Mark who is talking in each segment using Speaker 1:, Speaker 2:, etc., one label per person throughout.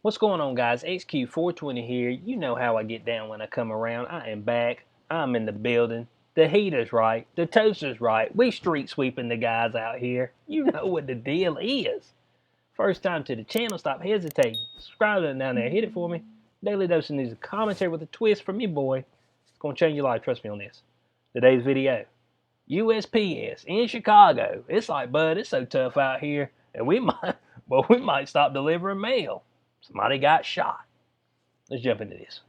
Speaker 1: What's going on, guys? HQ420 here. You know how I get down when I come around. I am back. I'm in the building. The heater's right. The toaster's right. We street sweeping the guys out here. You know what the deal is. First time to the channel, stop hesitating. Subscribe down there. Hit it for me. Daily dose of news and commentary with a twist from me, boy. It's going to change your life. Trust me on this. Today's video. USPS in Chicago. It's like, bud, it's so tough out here. And we might stop delivering mail. Somebody got shot. Let's jump into this.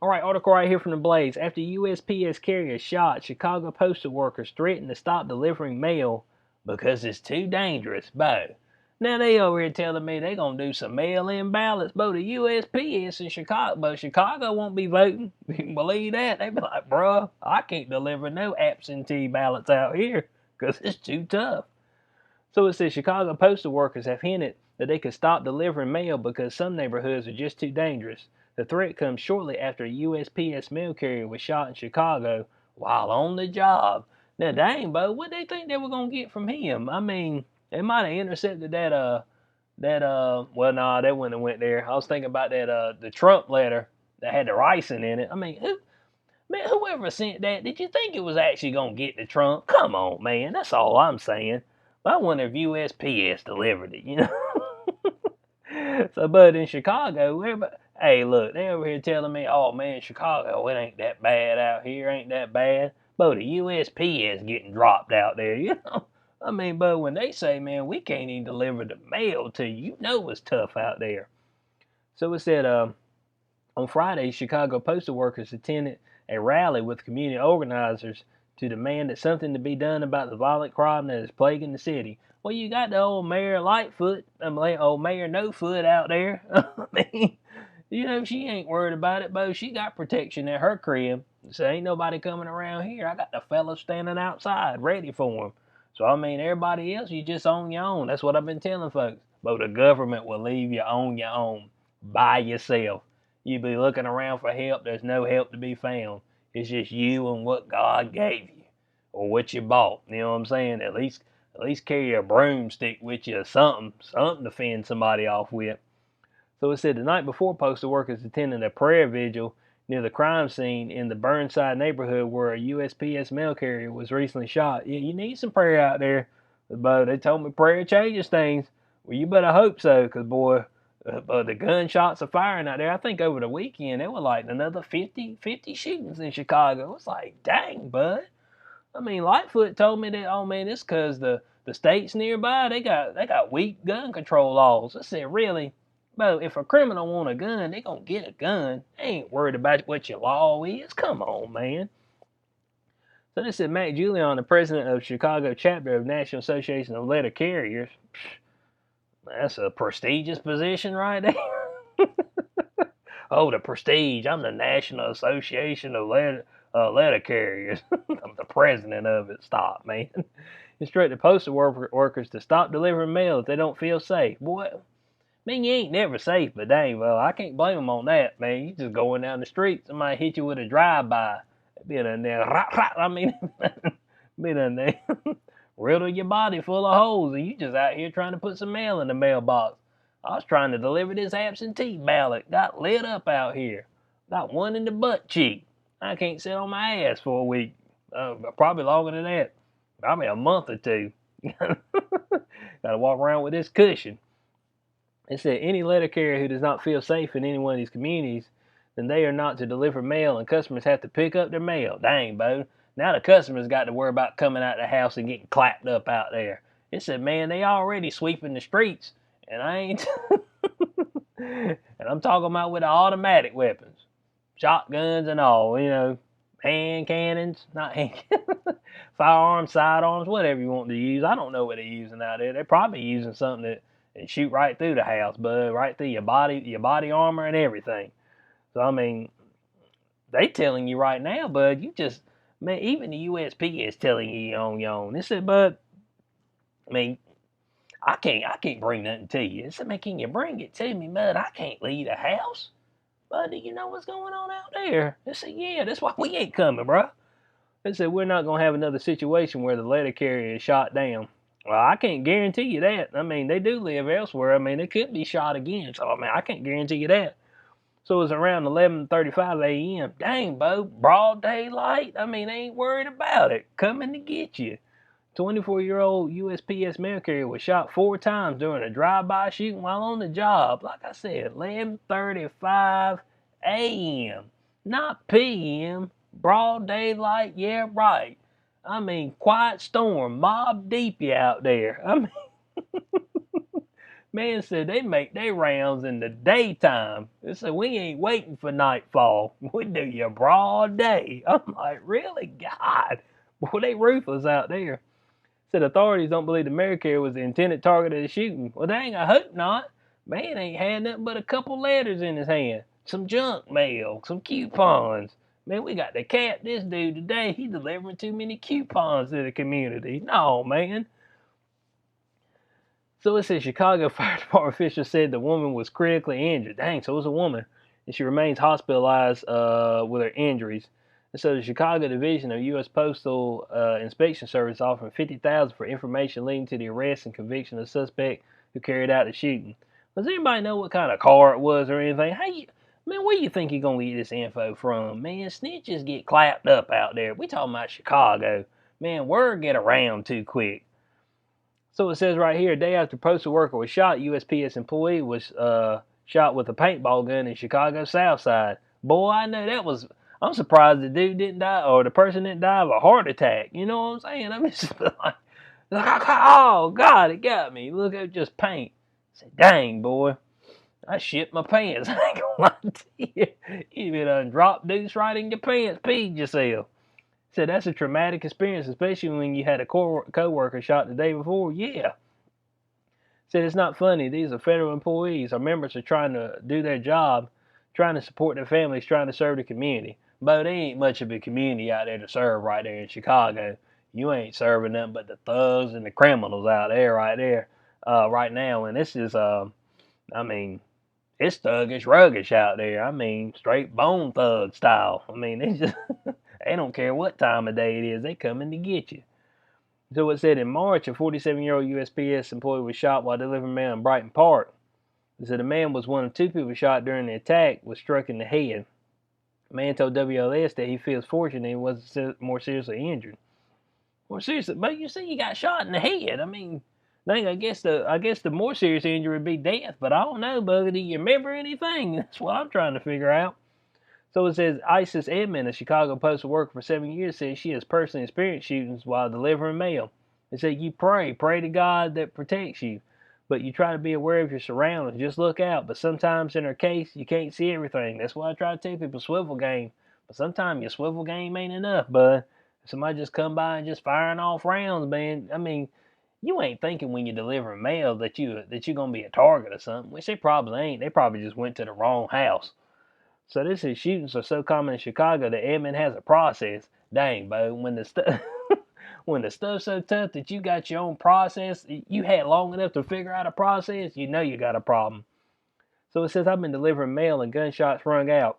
Speaker 1: All right, article right here from the Blaze. After USPS carrier shot, Chicago postal workers threaten to stop delivering mail because it's too dangerous. Bo. Now they over here telling me they gonna do some mail-in ballots. Bo, the USPS in Chicago, but Chicago won't be voting. You can believe that? They be like, bruh, I can't deliver no absentee ballots out here because it's too tough. So it says Chicago postal workers have hinted that they could stop delivering mail because some neighborhoods are just too dangerous. The threat comes shortly after a USPS mail carrier was shot in Chicago while on the job. Now, dang, Bo, what they think they were gonna get from him? I mean, they might have intercepted well, nah, they wouldn't have went there. I was thinking about the Trump letter that had the ricin in it. I mean, whoever sent that, did you think it was actually gonna get to Trump? Come on, man, that's all I'm saying. I wonder if USPS delivered it, you know? So, but in Chicago, everybody, hey, look, they over here telling me, oh man, Chicago, it ain't that bad out here, ain't that bad. But the USPS getting dropped out there, you know? I mean, but when they say, man, we can't even deliver the mail to you, you know it's tough out there. So it said, on Friday, Chicago postal workers attended a rally with community organizers to demand that something to be done about the violent crime that is plaguing the city. Well, you got the old Mayor Lightfoot, old Mayor No Foot out there. I mean, you know, she ain't worried about it, Bo. She got protection at her crib. So ain't nobody coming around here. I got the fellas standing outside ready for them. So, I mean, everybody else, you just on your own. That's what I've been telling folks. But the government will leave you on your own by yourself. You be looking around for help. There's no help to be found. It's just you and what God gave you, or what you bought. You know what I'm saying? At least carry a broomstick with you, or something to fend somebody off with. So it said the night before, postal workers attended a prayer vigil near the crime scene in the Burnside neighborhood where a USPS mail carrier was recently shot. Yeah, you need some prayer out there, but they told me prayer changes things. Well, you better hope so, because boy, the gunshots are firing out there. I think over the weekend there were like another 50 shootings in Chicago. It's like, dang, bud. I mean, Lightfoot told me that, oh man, it's because the states nearby they got weak gun control laws. I said, really? But if a criminal want a gun, they gonna get a gun. They ain't worried about what your law is. Come on, man. So this is Matt Julian, the president of Chicago chapter of National Association of Letter Carriers. That's a prestigious position right there. Oh, the prestige. I'm the National Association of Letter Carriers. I'm the president of it. Stop, man. Instructed postal workers to stop delivering mail if they don't feel safe. Boy, I mean, you ain't never safe, but dang, well, I can't blame them on that, man. You just going down the street, somebody hit you with a drive-by. Be in there, I mean, be in there, riddle your body full of holes, and you just out here trying to put some mail in the mailbox. I was trying to deliver this absentee ballot. Got lit up out here. Got one in the butt cheek. I can't sit on my ass for a week. Probably longer than that. Probably a month or two. Gotta walk around with this cushion. It said any letter carrier who does not feel safe in any one of these communities, then they are not to deliver mail, and customers have to pick up their mail. Dang, Bo. Now the customers got to worry about coming out of the house and getting clapped up out there. It said, man, they already sweeping the streets, and I ain't. And I'm talking about with the automatic weapons, shotguns and all, you know, hand cannons, not hand firearms, sidearms, whatever you want to use. I don't know what they're using out there. They're probably using something that and shoot right through the house, bud, right through your body armor and everything. So I mean, they telling you right now, bud, you just man, even the USP is telling you on your own. They said, bud, I mean, I can't bring nothing to you. They said, man, can you bring it to me, bud? I can't leave the house. Bud, do you know what's going on out there? They said, yeah, that's why we ain't coming, bro. They said, we're not going to have another situation where the letter carrier is shot down. Well, I can't guarantee you that. I mean, they do live elsewhere. I mean, they could be shot again. So, I mean, I can't guarantee you that. So it was around 11:35 a.m. Dang, Bo, broad daylight. I mean, they ain't worried about it. Coming to get you. 24-year-old USPS mail carrier was shot 4 times during a drive-by shooting while on the job. Like I said, 11:35 a.m. Not p.m. Broad daylight, yeah, right. I mean, quiet storm, mob deep you out there. I mean, man said they make their rounds in the daytime. They said we ain't waiting for nightfall. We do your broad day. I'm like, really? God. Boy, they ruthless out there. Said authorities don't believe the mail carrier was the intended target of the shooting. Well, dang, I hope not. Man ain't had nothing but a couple letters in his hand. Some junk mail, some coupons. Man, we got to cap this dude today. He's delivering too many coupons to the community. No, man. So it says Chicago Fire Department officials said the woman was critically injured. Dang, so it was a woman. And she remains hospitalized with her injuries. And so the Chicago Division of U.S. Postal Inspection Service offered $50,000 for information leading to the arrest and conviction of the suspect who carried out the shooting. Does anybody know what kind of car it was or anything? Man, where you think you're going to get this info from? Man, snitches get clapped up out there. We talking about Chicago. Man, word get around too quick. So it says right here, a day after postal worker was shot, USPS employee was shot with a paintball gun in Chicago South Side. Boy, I know that was. I'm surprised the dude didn't die, or the person didn't die of a heart attack. You know what I'm saying? I'm just like, oh God, it got me. Look at just paint. I said, dang boy, I shit my pants. I ain't gonna lie to you. You been drop deuce right in your pants, peed yourself. Said that's a traumatic experience, especially when you had a co-worker shot the day before. Yeah. Said it's not funny. These are federal employees. Our members are trying to do their job, trying to support their families, trying to serve the community. But there ain't much of a community out there to serve right there in Chicago. You ain't serving them but the thugs and the criminals out there right there right now. And this is, I mean, it's thuggish, ruggish out there. I mean, straight bone thug style. I mean, they just they don't care what time of day it is. They coming to get you. So it said in March, a 47-year-old USPS employee was shot while delivering mail in Brighton Park. It said the man was one of 2 people shot during the attack, was struck in the head. The man told WLS that he feels fortunate he wasn't more seriously injured. More seriously, but you see, he got shot in the head. I mean, I guess the more serious injury would be death. But I don't know, Buggy. Do you remember anything? That's what I'm trying to figure out. So it says Isis Edmond, a Chicago postal worker for 7 years, says she has personally experienced shootings while delivering mail. It said you pray to God that protects you, but you try to be aware of your surroundings. Just look out. But sometimes in her case, you can't see everything. That's why I try to tell people swivel game. But sometimes your swivel game ain't enough, bud. Somebody just come by and just firing off rounds, man. I mean, you ain't thinking when you're delivering mail that you're gonna be a target or something, which they probably ain't. They probably just went to the wrong house. So this is shootings are so common in Chicago that Edmond has a process. Dang, Bo, when the stuff when the stuff's so tough that you got your own process, you had long enough to figure out a process, you know you got a problem. So it says I've been delivering mail and gunshots rung out.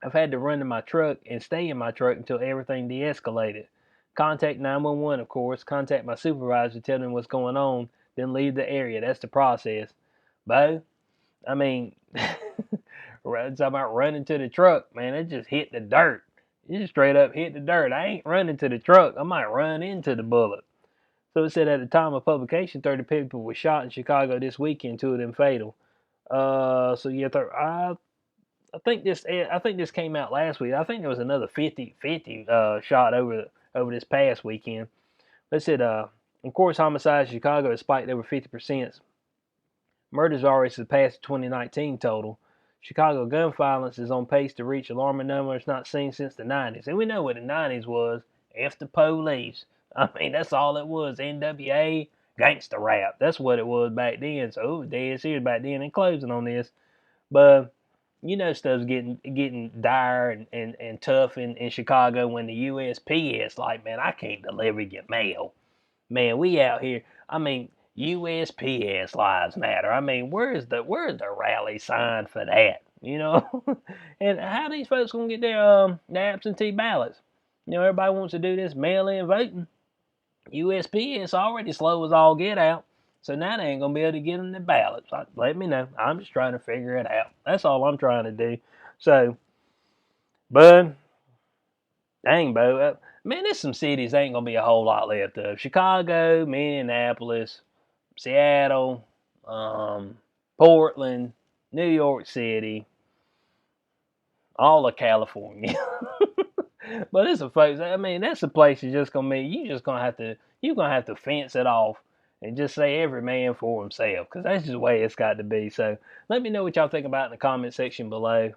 Speaker 1: I've had to run to my truck and stay in my truck until everything de-escalated. Contact 911, of course. Contact my supervisor, tell them what's going on, then leave the area. That's the process. Bo, I mean, talking about running to the truck, man, it just hit the dirt. It just straight up hit the dirt. I ain't running to the truck. I might run into the bullet. So it said at the time of publication, 30 people were shot in Chicago this weekend, 2 of them fatal. So yeah, I think this came out last week. I think there was another 50 shot over this past weekend. They said, of course, homicides in Chicago has spiked over 50%. Murders already surpassed the 2019 total. Chicago gun violence is on pace to reach alarming numbers not seen since the 90s. And we know what the 90s was. F the police. I mean, that's all it was. NWA, gangster rap. That's what it was back then. So it was dead serious back then. And closing on this. But you know stuff's getting dire and tough in Chicago when the USPS like, man, I can't deliver your mail. Man, we out here. I mean, USPS lives matter. I mean, where's the rally sign for that? You know? And how these folks gonna get their absentee ballots? You know, everybody wants to do this mail-in voting. USPS already slow as all get out. So now they ain't going to be able to get them the ballots. Let me know. I'm just trying to figure it out. That's all I'm trying to do. So, bud, dang, Bo. Man, there's some cities ain't going to be a whole lot left of. Chicago, Minneapolis, Seattle, Portland, New York City, all of California. But it's a folks. I mean, that's a place you're just gonna meet. You're gonna have to fence it off and just say every man for himself, because that's just the way it's got to be. So let me know what y'all think about in the comment section below.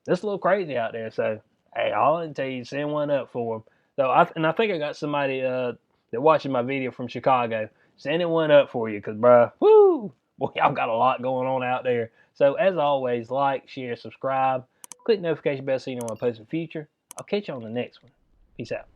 Speaker 1: It's a little crazy out there. So hey, all I can tell you, send one up for them. So I think I got somebody that watching my video from Chicago. Sending one up for you, cause bruh, whoo, boy, y'all got a lot going on out there. So as always, like, share, subscribe, click the notification bell so you know when I post in the future. I'll catch you on the next one. Peace out.